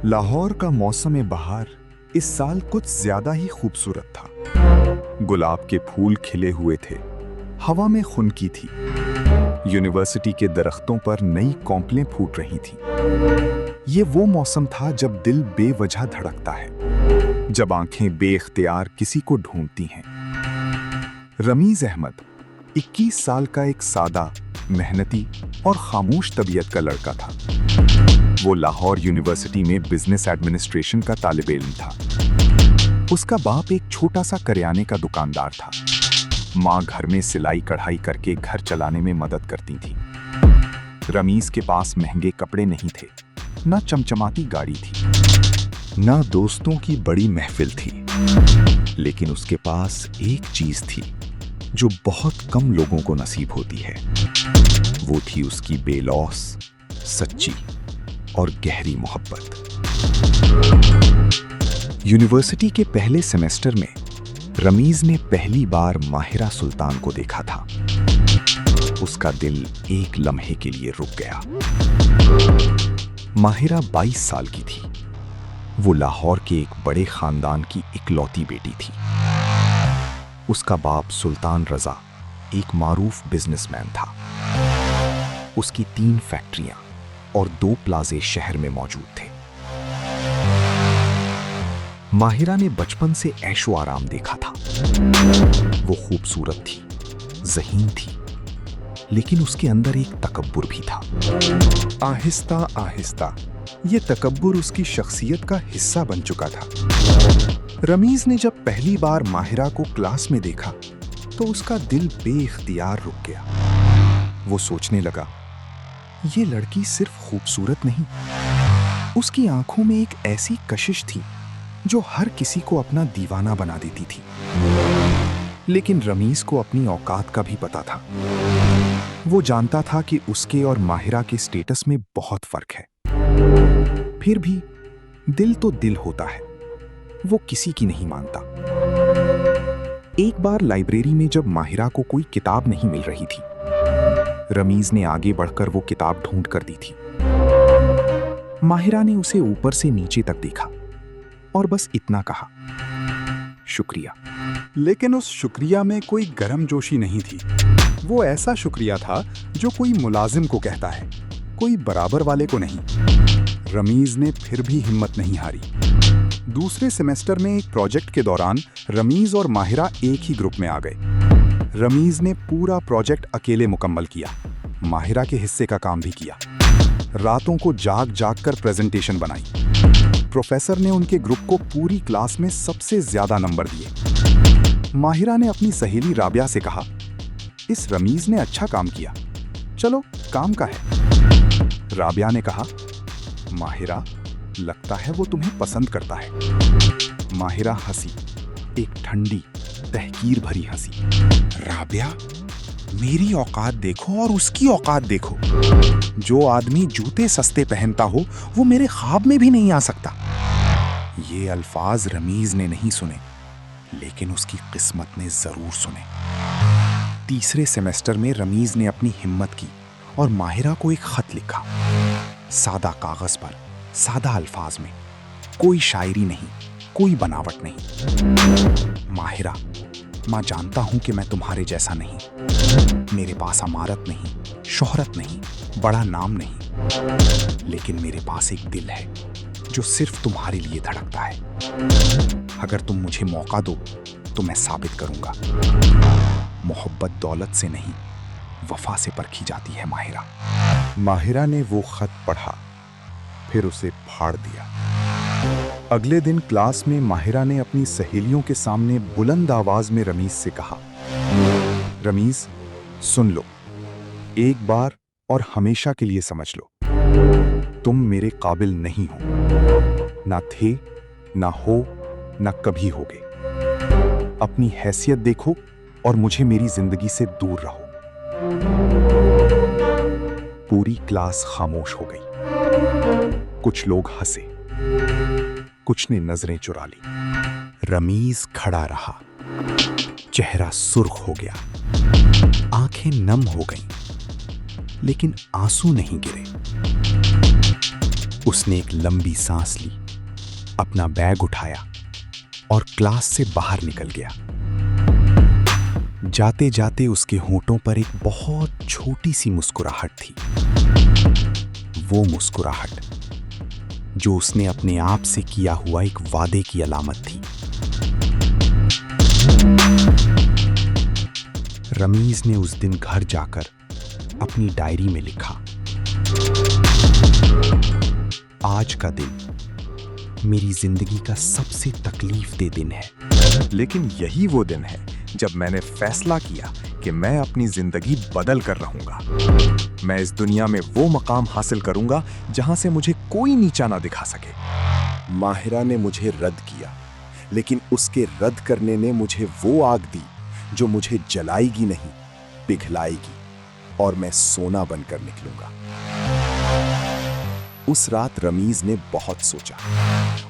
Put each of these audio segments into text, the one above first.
लाहौर का मौसम बहार इस साल कुछ ज्यादा ही खूबसूरत था। गुलाब के फूल खिले हुए थे, हवा में खुनकी थी। यूनिवर्सिटी के दरख्तों पर नई कॉम्पलें फूट रही थीं। ये वो मौसम था जब दिल बेवजह धड़कता है, जब आंखें बेख्तियार किसी को ढूंढती हैं। रमीज अहमद 21 साल का एक सादा, मेहनती और खामोश तबीयत का लड़का था। वो लाहौर यूनिवर्सिटी में बिजनेस एडमिनिस्ट्रेशन का तालिब इल्म था। उसका बाप एक छोटा सा करियाने का दुकानदार था। माँ घर में सिलाई कढ़ाई करके घर चलाने में मदद करती थी। रमीज के पास महंगे कपड़े नहीं थे, ना चमचमाती गाड़ी थी, ना दोस्तों की बड़ी महफिल थी, लेकिन उसके पास एक चीज थी जो बहुत कम लोगों को नसीब होती है। वो थी उसकी बेलौस, सच्ची और गहरी मोहब्बत। यूनिवर्सिटी के पहले सेमेस्टर में रमीज ने पहली बार माहिरा सुल्तान को देखा था। उसका दिल एक लम्हे के लिए रुक गया। माहिरा 22 साल की थी। वो लाहौर के एक बड़े खानदान की इकलौती बेटी थी। उसका बाप सुल्तान रजा एक मारूफ बिजनेसमैन था। उसकी 3 फैक्ट्रियां और 2 प्लाजे शहर में मौजूद थे। माहिरा ने बचपन से ऐशो आराम देखा था। वो खूबसूरत थी, ज़हीन थी, लेकिन उसके अंदर एक तकब्बुर भी था। आहिस्ता आहिस्ता ये तकब्बुर उसकी शख्सियत का हिस्सा बन चुका था। रमीज ने जब पहली बार माहिरा को क्लास में देखा तो उसका दिल बेइख्तियार रुक गया। वो सोचने लगा, ये लड़की सिर्फ खूबसूरत नहीं, उसकी आंखों में एक ऐसी कशिश थी जो हर किसी को अपना दीवाना बना देती थी। लेकिन रमीज को अपनी औकात का भी पता था। वो जानता था कि उसके और माहिरा के स्टेटस में बहुत फर्क है। फिर भी दिल तो दिल होता है, वो किसी की नहीं मानता। एक बार लाइब्रेरी में जब माहिरा को कोई किताब नहीं मिल रही थी, रमीज ने आगे बढ़कर वो किताब ढूंढ कर दी थी। माहिरा ने उसे ऊपर से नीचे तक देखा और बस इतना कहा, शुक्रिया। लेकिन उस शुक्रिया में कोई गर्मजोशी नहीं थी। वो ऐसा शुक्रिया था जो कोई मुलाजिम को कहता है, कोई बराबर वाले को नहीं। रमीज ने फिर भी हिम्मत नहीं हारी। दूसरे सेमेस्टर में एक प्रोजेक्ट के दौरान रमीज और माहिरा एक ही ग्रुप में आ गए। रमीज ने पूरा प्रोजेक्ट अकेले मुकम्मल किया, माहिरा के हिस्से का काम भी किया। रातों को जाग जाग कर प्रेजेंटेशन बनाई। प्रोफेसर ने उनके ग्रुप को पूरी क्लास में सबसे ज्यादा नंबर दिए। माहिरा ने अपनी सहेली राबिया से कहा, इस रमीज ने अच्छा काम किया, चलो काम का है। राबिया ने कहा, माहिरा, लगता है वो तुम्हें पसंद करता है। माहिरा हंसी, एक ठंडी तहकीर भरी हंसी। राबिया, मेरी औकात देखो और उसकी औकात देखो। जो आदमी जूते सस्ते पहनता हो वो मेरे ख्वाब में भी नहीं आ सकता। ये अल्फाज रमीज ने नहीं सुने, लेकिन उसकी किस्मत ने जरूर सुने। तीसरे सेमेस्टर में रमीज ने अपनी हिम्मत की और माहिरा को एक खत लिखा। सादा कागज पर, सादा अल्फाज में, कोई शायरी नहीं, कोई बनावट नहीं। माहिरा, मैं जानता हूं कि मैं तुम्हारे जैसा नहीं। मेरे पास अमारत नहीं, शोहरत नहीं, बड़ा नाम नहीं, लेकिन मेरे पास एक दिल है जो सिर्फ तुम्हारे लिए धड़कता है। अगर तुम मुझे मौका दो तो मैं साबित करूंगा, मोहब्बत दौलत से नहीं, वफा से परखी जाती है। माहिरा। माहिरा ने वो खत पढ़ा, फिर उसे फाड़ दिया। अगले दिन क्लास में माहिरा ने अपनी सहेलियों के सामने बुलंद आवाज में रमीज से कहा, रमीज, सुन लो, एक बार और हमेशा के लिए समझ लो, तुम मेरे काबिल नहीं हो, ना थे, ना हो, ना कभी होगे। अपनी हैसियत देखो और मुझे मेरी जिंदगी से दूर रहो। पूरी क्लास खामोश हो गई। कुछ लोग हंसे, कुछ ने नजरें चुरा ली। रमीज खड़ा रहा, चेहरा सुर्ख हो गया, आंखें नम हो गईं, लेकिन आंसू नहीं गिरे। उसने एक लंबी सांस ली, अपना बैग उठाया और क्लास से बाहर निकल गया। जाते जाते उसके होंठों पर एक बहुत छोटी सी मुस्कुराहट थी। वो मुस्कुराहट जो उसने अपने आप से किया हुआ एक वादे की अलामत थी। रमीज ने उस दिन घर जाकर अपनी डायरी में लिखा, आज का दिन मेरी जिंदगी का सबसे तकलीफदेह दिन है। लेकिन यही वो दिन है जब मैंने फैसला किया कि मैं अपनी जिंदगी बदल कर रहूंगा। मैं इस दुनिया में वो मकाम हासिल करूंगा जहां से मुझे कोई नीचा ना दिखा सके। माहिरा ने मुझे रद्द किया, लेकिन उसके रद्द करने ने मुझे वो आग दी जो मुझे जलाएगी नहीं, पिघलाएगी, और मैं सोना बनकर निकलूंगा। उस रात रमीज ने बहुत सोचा।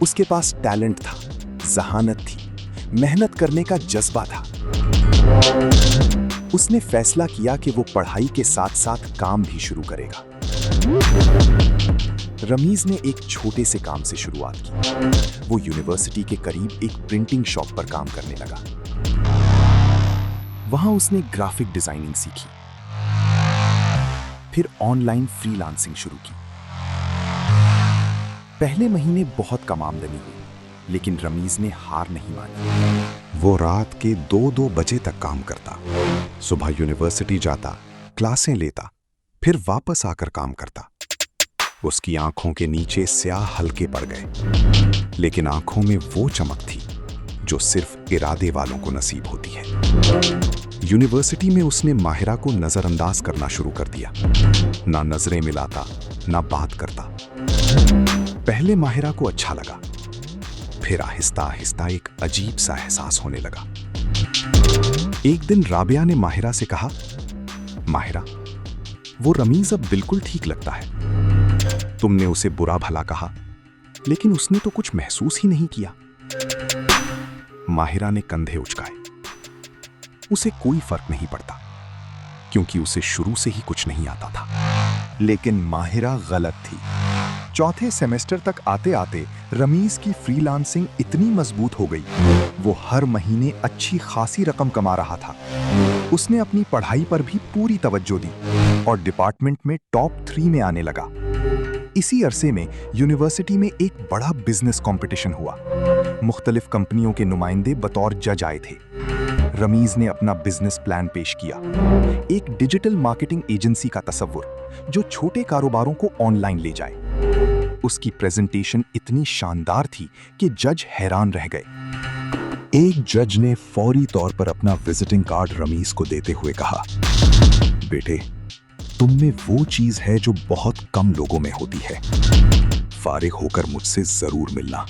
उसके पास टैलेंट था, जहानत थी, मेहनत करने का जज्बा था। उसने फैसला किया कि वो पढ़ाई के साथ साथ काम भी शुरू करेगा। रमीज ने एक छोटे से काम से शुरुआत की। वो यूनिवर्सिटी के करीब एक प्रिंटिंग शॉप पर काम करने लगा। वहां उसने ग्राफिक डिजाइनिंग सीखी, फिर ऑनलाइन फ्रीलांसिंग शुरू की। पहले महीने बहुत कम आमदनी हुई, लेकिन रमीज ने हार नहीं मानी। वो रात के 2-2 बजे तक काम करता। सुबह यूनिवर्सिटी जाता, क्लासें लेता, फिर वापस आकर काम करता। उसकी आंखों के नीचे स्याह हल्के पड़ गए, लेकिन आंखों में वो चमक थी जो सिर्फ इरादे वालों को नसीब होती है। यूनिवर्सिटी में उसने माहिरा को नजरअंदाज करना शुरू कर दिया। ना नजरें मिलाता, ना बात करता। पहले माहिरा को अच्छा लगा, फिर आहिस्ता आहिस्ता एक अजीब सा एहसास होने लगा। एक दिन राबिया ने माहिरा से कहा, माहिरा, वो रमीज अब बिल्कुल ठीक लगता है। तुमने उसे बुरा भला कहा, लेकिन उसने तो कुछ महसूस ही नहीं किया। माहिरा ने कंधे उचकाए। उसे कोई फर्क नहीं पड़ता, क्योंकि उसे शुरू से ही कुछ नहीं आता था। लेकिन माहिरा गलत थी। चौथे सेमेस्टर तक आते आते रमीज की फ्रीलांसिंग इतनी मजबूत हो गई, वो हर महीने अच्छी खासी रकम कमा रहा था। उसने अपनी पढ़ाई पर भी पूरी तवज्जो दी और डिपार्टमेंट में टॉप 3 में आने लगा। इसी अरसे में यूनिवर्सिटी में एक बड़ा बिजनेस कंपटीशन हुआ। मुख्तलिफ कंपनियों के नुमाइंदे बतौर जज आए थे। रमीज ने अपना बिजनेस प्लान पेश किया, एक डिजिटल मार्केटिंग एजेंसी का तसव्वुर जो छोटे कारोबारों को ऑनलाइन ले जाए। उसकी प्रेजेंटेशन इतनी शानदार थी कि जज हैरान रह गए। एक जज ने फौरी तौर पर अपना विजिटिंग कार्ड रमीज को देते हुए कहा, बेटे, तुम में वो चीज है जो बहुत कम लोगों में होती है। फारिग होकर मुझसे जरूर मिलना।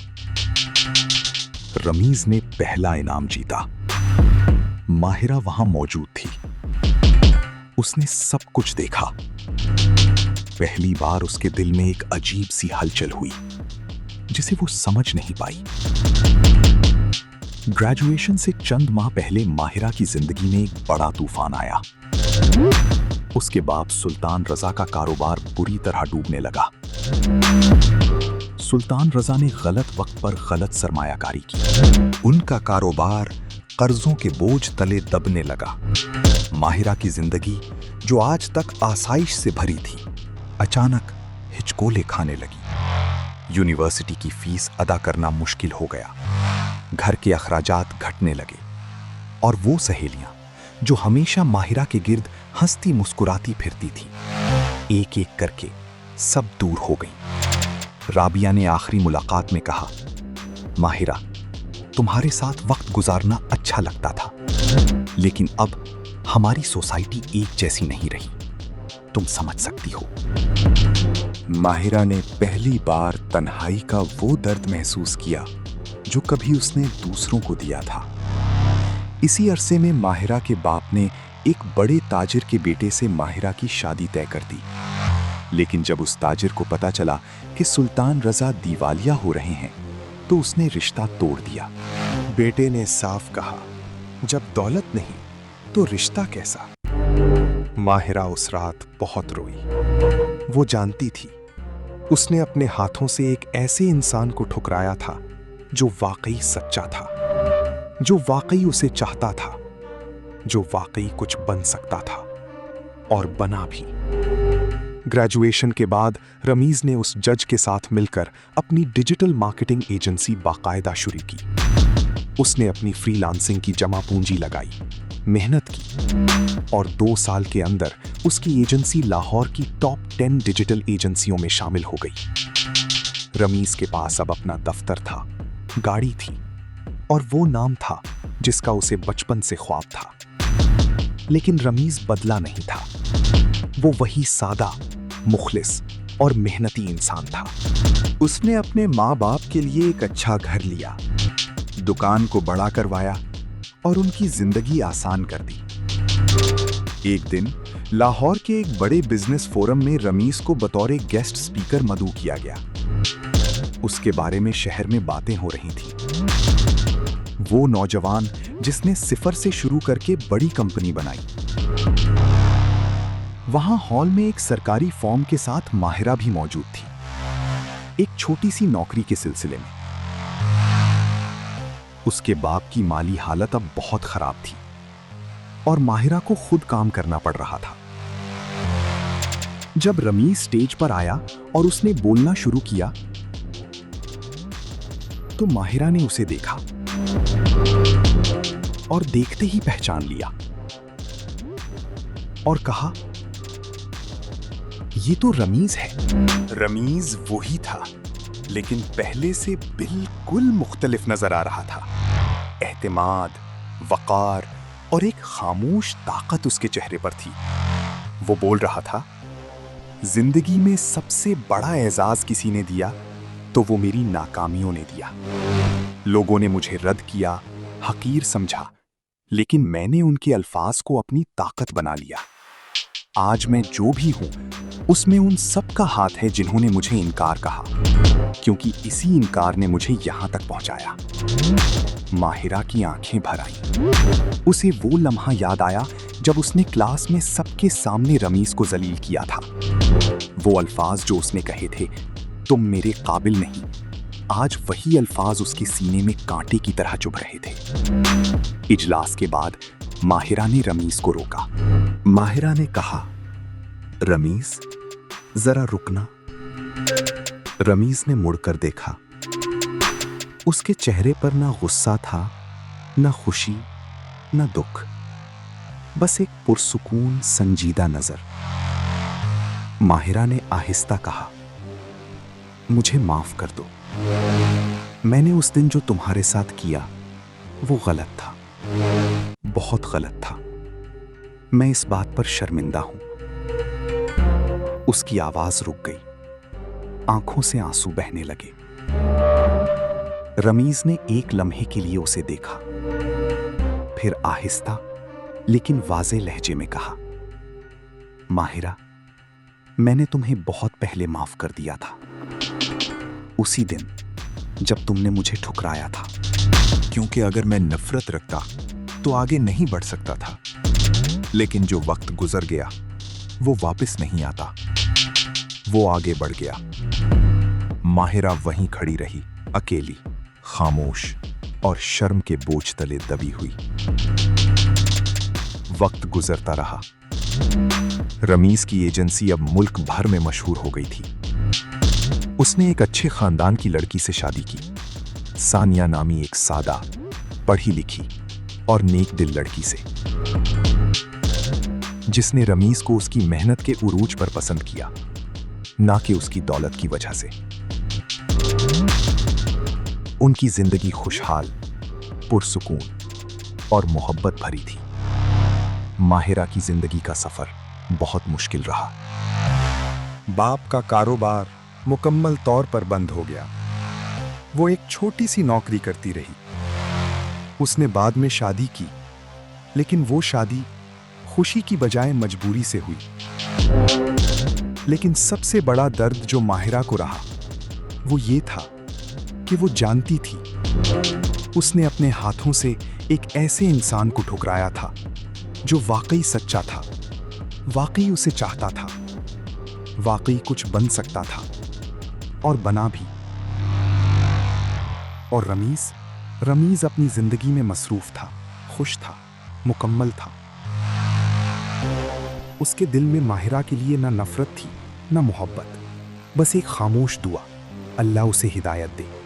रमीज ने पहला इनाम जीता। माहिरा वहां मौजूद थी। उसने सब कुछ देखा। पहली बार उसके दिल में एक अजीब सी हलचल हुई, जिसे वो समझ नहीं पाई। ग्रेजुएशन से चंद माह पहले माहिरा की जिंदगी में एक बड़ा तूफान आया। उसके बाप सुल्तान रजा का कारोबार बुरी तरह डूबने लगा। सुल्तान रजा ने गलत वक्त पर गलत सरमायाकारी की। उनका कारोबार कर्जों के बोझ तले दबने लगा। माहिरा की जिंदगी, जो आज तक आसाइश से भरी थी, अचानक हिचकोले खाने लगी। यूनिवर्सिटी की फीस अदा करना मुश्किल हो गया। घर के अखराजात घटने लगे, और वो सहेलियां जो हमेशा माहिरा के गिर्द हंसती मुस्कुराती फिरती थी, एक एक करके सब दूर हो गईं। राबिया ने आखिरी मुलाकात में कहा, माहिरा, तुम्हारे साथ वक्त गुजारना अच्छा लगता था, लेकिन अब हमारी सोसाइटी एक जैसी नहीं रही। तुम समझ सकती हो। माहिरा ने पहली बार तन्हाई का वो दर्द महसूस किया जो कभी उसने दूसरों को दिया था। इसी अरसे में माहिरा के बाप ने एक बड़े ताजिर के बेटे से माहिरा की शादी तय कर दी। लेकिन जब उस ताजिर को पता चला कि सुल्तान रजा दिवालिया हो रहे हैं, तो उसने रिश्ता तोड़ दिया। बेटे ने साफ कहा, जब दौलत नहीं तो रिश्ता कैसा। माहिरा उस रात बहुत रोई। वो जानती थी उसने अपने हाथों से एक ऐसे इंसान को ठुकराया था जो वाकई सच्चा था, जो वाकई उसे चाहता था, जो वाकई कुछ बन सकता था और बना भी। ग्रेजुएशन के बाद रमीज ने उस जज के साथ मिलकर अपनी डिजिटल मार्केटिंग एजेंसी बाकायदा शुरू की। उसने अपनी फ्रीलांसिंग की जमा पूंजी लगाई, मेहनत की और 2 साल के अंदर उसकी एजेंसी लाहौर की टॉप 10 डिजिटल एजेंसियों में शामिल हो गई। रमीज के पास अब अपना दफ्तर था, गाड़ी थी और वो नाम था जिसका उसे बचपन से ख्वाब था। लेकिन रमीज बदला नहीं था। वो वही सादा, मुखलिस और मेहनती इंसान था। उसने अपने माँ बाप के लिए एक अच्छा घर लिया, दुकान को बड़ा करवाया और उनकी जिंदगी आसान कर दी। एक दिन लाहौर के एक बड़े बिजनेस फोरम में रमीज को बतौर गेस्ट स्पीकर मदऊ किया गया। उसके बारे में शहर में बातें हो रही थी। वो नौजवान जिसने सिफर से शुरू करके बड़ी कंपनी बनाई। वहां हॉल में एक सरकारी फॉर्म के साथ माहिरा भी मौजूद थी, एक छोटी सी नौकरी के सिलसिले में। उसके बाप की माली हालत अब बहुत खराब थी और माहिरा को खुद काम करना पड़ रहा था। जब रमीज स्टेज पर आया और उसने बोलना शुरू किया तो माहिरा ने उसे देखा और देखते ही पहचान लिया और कहा, ये तो रमीज है। रमीज वही था, लेकिन पहले से बिल्कुल मुख्तलिफ नजर आ रहा था। एहतिमाद, वकार और एक खामोश ताकत उसके चेहरे पर थी। वो बोल रहा था, जिंदगी में सबसे बड़ा एजाज किसी ने दिया तो वो मेरी नाकामियों ने दिया। लोगों ने मुझे रद्द किया, हकीर समझा, लेकिन मैंने उनके अल्फाज को अपनी ताकत बना लिया। आज मैं जो भी हूं उसमें उन सब का हाथ है जिन्होंने मुझे इनकार कहा, क्योंकि इसी इनकार ने मुझे यहां तक पहुंचाया। माहिरा की आंखें भर आईं। उसे वो लम्हा याद आया जब उसने क्लास में सबके सामने रमीज को जलील किया था। वो अल्फाज जो उसने कहे थे, तुम मेरे काबिल नहीं, आज वही अल्फाज उसके सीने में कांटे की तरह चुभ रहे थे। इजलास के बाद माहिरा ने रमीज को रोका। माहिरा ने कहा, रमीज जरा रुकना। रमीज ने मुड़कर देखा। उसके चेहरे पर ना गुस्सा था, ना खुशी, ना दुख, बस एक पुरसुकून संजीदा नजर। माहिरा ने आहिस्ता कहा, मुझे माफ कर दो। मैंने उस दिन जो तुम्हारे साथ किया वो गलत था, बहुत गलत था। मैं इस बात पर शर्मिंदा हूं। उसकी आवाज रुक गई, आंखों से आंसू बहने लगे। रमीज ने एक लम्हे के लिए उसे देखा, फिर आहिस्ता लेकिन वाज़े लहजे में कहा, माहिरा, मैंने तुम्हें बहुत पहले माफ कर दिया था, उसी दिन जब तुमने मुझे ठुकराया था। क्योंकि अगर मैं नफरत रखता तो आगे नहीं बढ़ सकता था, लेकिन जो वक्त गुजर गया वो वापस नहीं आता। वो आगे बढ़ गया। माहिरा वहीं खड़ी रही, अकेली, खामोश और शर्म के बोझ तले दबी हुई। वक्त गुजरता रहा। रमीज की एजेंसी अब मुल्क भर में मशहूर हो गई थी। उसने एक अच्छे खानदान की लड़की से शादी की, सानिया नामी एक सादा, पढ़ी लिखी और नेक दिल लड़की से, जिसने रमीज को उसकी मेहनत के उरूज पर पसंद किया, ना कि उसकी दौलत की वजह से। उनकी जिंदगी खुशहाल, पुरसुकून और मोहब्बत भरी थी। माहिरा की जिंदगी का सफर बहुत मुश्किल रहा। बाप का कारोबार मुकम्मल तौर पर बंद हो गया। वो एक छोटी सी नौकरी करती रही। उसने बाद में शादी की, लेकिन वो शादी खुशी की बजाय मजबूरी से हुई। लेकिन सबसे बड़ा दर्द जो माहिरा को रहा वो ये था कि वो जानती थी उसने अपने हाथों से एक ऐसे इंसान को ठुकराया था जो वाकई सच्चा था, वाकई उसे चाहता था, वाकई कुछ बन सकता था और बना भी। और रमीज अपनी जिंदगी में मसरूफ था, खुश था, मुकम्मल था। उसके दिल में माहिरा के लिए ना नफरत थी ना मोहब्बत, बस एक खामोश दुआ, अल्लाह उसे हिदायत दे।